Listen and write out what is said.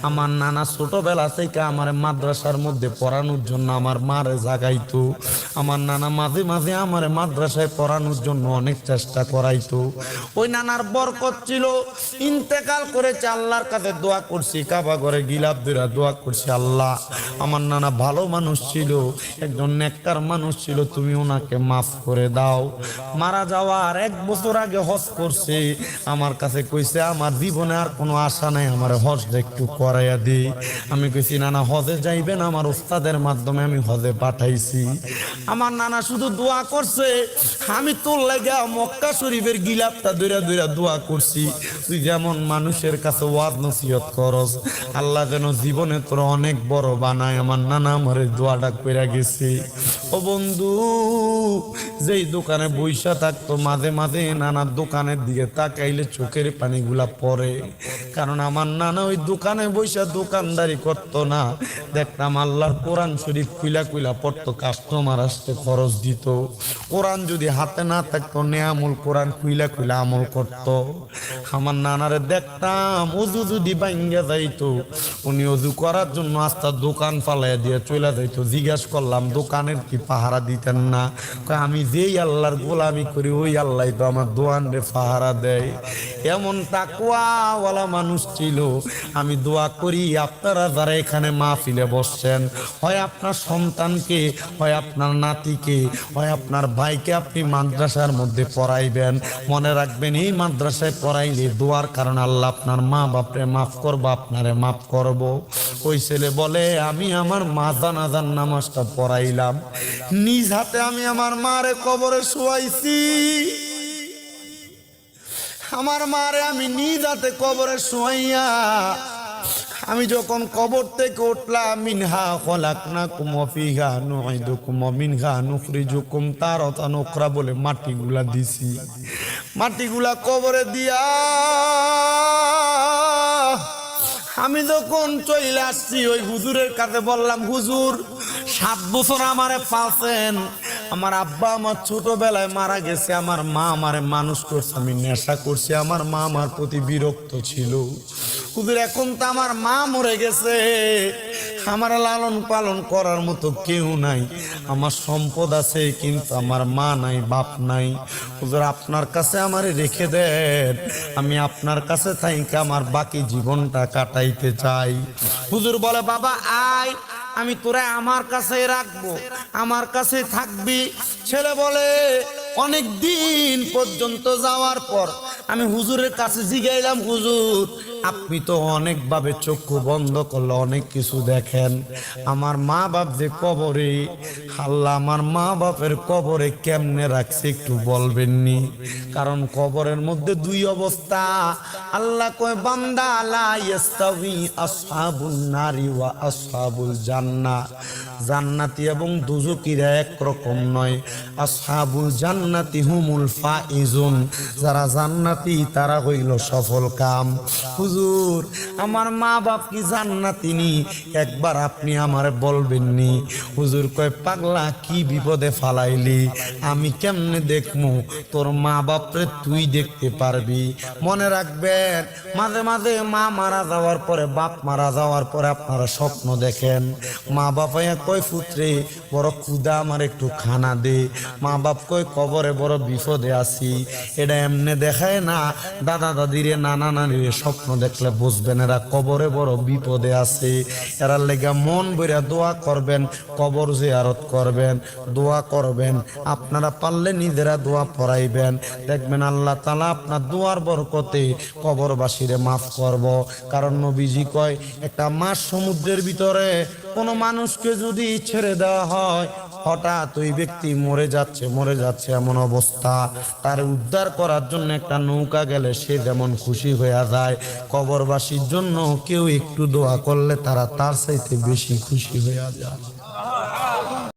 আমার নানা ছোটবেলা থেকে আমার মাদ্রাসার মধ্যে পড়ানোর জন্য আমার মারে জাগাইতো। আমার নানা মাঝে মাঝে আমার মাদ্রাসায় পড়ানোর জন্য অনেক চেষ্টা করাইতো। ওই নানার বরকত ছিল। ইন্তেকাল করেছে, আল্লাহর কাছে দোয়া করছি, কাবা ঘরে গিলাপ ধরে দোয়া করছি, আল্লাহ আমার নানা ভালো মানুষ ছিল, একজন নেককার মানুষ ছিল, তুমি ওনাকে মাফ করে দাও। মারা যাওয়ার 1 বছর আগে হজ করছে, আমার কাছে কইছে আমার জীবনে আর কোনো আশা নাই, আমার হজটা একটু করাইয়া দিই। আমি কইছি নানা হজে যাইবেন, আমার উস্তাদের মাধ্যমে আমি হজে পাঠাইছি। আমার নানা শুধু দোয়া করছে, আমি তোর লাগা মক্কা শরীফের গিলাপটা দইরা দইরা দোয়া করছি, তুই যেমন মানুষের কাছে ওয়াজ নসিহত করস, আল্লাহ যেন জীবনে তোর অনেক বড় বানায়। আমার নানা আমার দোয়াটা কইরা গেছে। ও বন্ধু, যেই দোকানে বইসা থাকতো মাঝে মাঝে নানার দোকানের দিকে তাকাইলে চোখের পানিগুলা পড়ে, কারণ আমার নানা ওই দোকানে বইসা দোকানদারি করতো না, দেখতাম আল্লাহর কোরআন শরীফ খুইলা খুইলা পড়তো, কাস্টমার আসতে খরচ দিত। কোরআন যদি হাতে না থাকতো নেয়ামুল কোরআন খুইলা খুইলা আমল করতো। আমার নানারে দেখতাম অজু যদি ভাঙ্গা যাইতো, উনি অজু করার জন্য আস্তা দোকান ফালাইয়া দিয়ে চলে যাইতো। জিজ্ঞাসা করলাম দোকানের কি পাহারা দিতেন না? আমি যেই আল্লাহর গোলামি করি ওই আল্লাহ তো আমার দোয়ান রে পাহারা দেয়। এমন তাকওয়াওয়ালা মানুষ ছিল। আমি দোয়া করি আপনারা যারা এখানে মাহফিলে বসছেন, হয় আপনার সন্তানকে, হয় আপনার নাতিকে, হয় আপনার ভাইকে আপনি মাদ্রাসার মধ্যে পড়াইবেন, মনে রাখবেন এই মাদ্রাসায় পড়াইলে দোয়ার কারণে আল্লাহ আপনার মা বাপরে মাফ করবো, আপনারে মাফ করব। ওই ছেলে বলে আমি আমার মা জানাজার নামাজটা পড়াইলাম, নিজ হাতে আমি আমার মারে কবরে শুয়াইছি। আমার মারে আমি নিজ হাতে কবরে শুয়াইয়া আমি যখন কবর থেকে উঠলাম, মিনহা খলাকনাকুম ওয়া ফিহা নুঈদুকুম ওয়া মিনহা নুখরিজুকুম তারাতান উখরা বলে মাটিগুলা দিছি। মাটিগুলা কবরে দিয়া আমি যখন চলে আসছি ওই হুজুরের কাছে বললাম, হুজুর 7 বছর আমারে পালছেন, আমার আব্বা আমার ছোটবেলায় মারা গেছে, আমার মা আমারে মানুষ করছে, আমি নেশা করছি, আমার মা আমার প্রতি বিরক্ত ছিল। হুজুর এখন তো আমার মা মরে গেছে, আমার লালন পালন করার মতো কেউ নাই, আমার সম্পদ আছে কিন্তু আমার মা নাই, বাপ নাই। হুজুর আপনার কাছে আমারে রেখে দেন, আমি আপনার কাছে থাইকে আমার বাকি জীবনটা কাটাইতে চাই। হুজুর বলে বাবা আয়, আমি তোরা আমার কাছে রাখবো, আমার কাছে থাকবি। ছেলে বলে অনেক দিন পর্যন্ত যাওয়ার পর আমি হুজুরের কাছে জিগাইলাম, হুজুর আপনি তো অনেকভাবে চক্ষু বন্ধ করলে অনেক কিছু দেখেন, আমার মা বাপ যে কবরে, আল্লাহ আমার মা বাপের কবরে কেমনে রাখছে একটু বলবেননি? কারণ কবরের মধ্যে 2 অবস্থা। আল্লাহ কয় বান্দা লা ইস্তাউই আসহাবুন নারি ওয়া আসহাবুল জান্নাহ, জান্নাতি এবং দুজকিরা একরকম নয়। আসহাবুল জান্নাতি হুমুল ফাইজুন, যারা জান্নাতি তারা হইল সফল কাম। হুজুর আমার মা বাপ কি জান্নাতি নি? একবার আপনি আমারে বলবেননি? হুজুর কয় পাগলা কি বিপদে ফালাইলি, আমি কেমনে দেখমু? তোর মা বাপরে তুই দেখতে পারবি। মনে রাখবেন মাঝে মাঝে মা মারা যাওয়ার পরে, বাপ মারা যাওয়ার পরে আপনারা স্বপ্ন দেখেন, মা বাপাইয়া কয় পুত্রে বড় ক্ষুধা, আমার একটু খানা দে। মা বাপ কয় কবরে বড় বিপদে আছি। এটা এমনে দেখায় না, দাদা দাদিরে নানা নানিরে স্বপ্ন দেখলে বুঝবেন এরা কবরে বড় বিপদে আছে। এরা লেগা মন বইরা দোয়া করবেন, কবর জিয়ারত করবেন, দোয়া করবেন। আপনারা পারলে নিজেরা দোয়া পড়াইবেন, দেখবেন আল্লাহ তাআলা আপনার দোয়ার বরকতে কবরবাসীরে মাফ করব। কারণ নবীজি কয় একটা মাছ সমুদ্রের ভিতরে কোনো মানুষকে যদি ছেড়ে দেওয়া হয়, হঠাৎ ওই ব্যক্তি মরে যাচ্ছে এমন অবস্থা, তার উদ্ধার করার জন্য একটা নৌকা গেলে সে যেমন খুশি হয়ে যায়, কবরবাসীর জন্য কেউ একটু দোয়া করলে তারা তার চাইতে বেশি খুশি হয়ে যায়।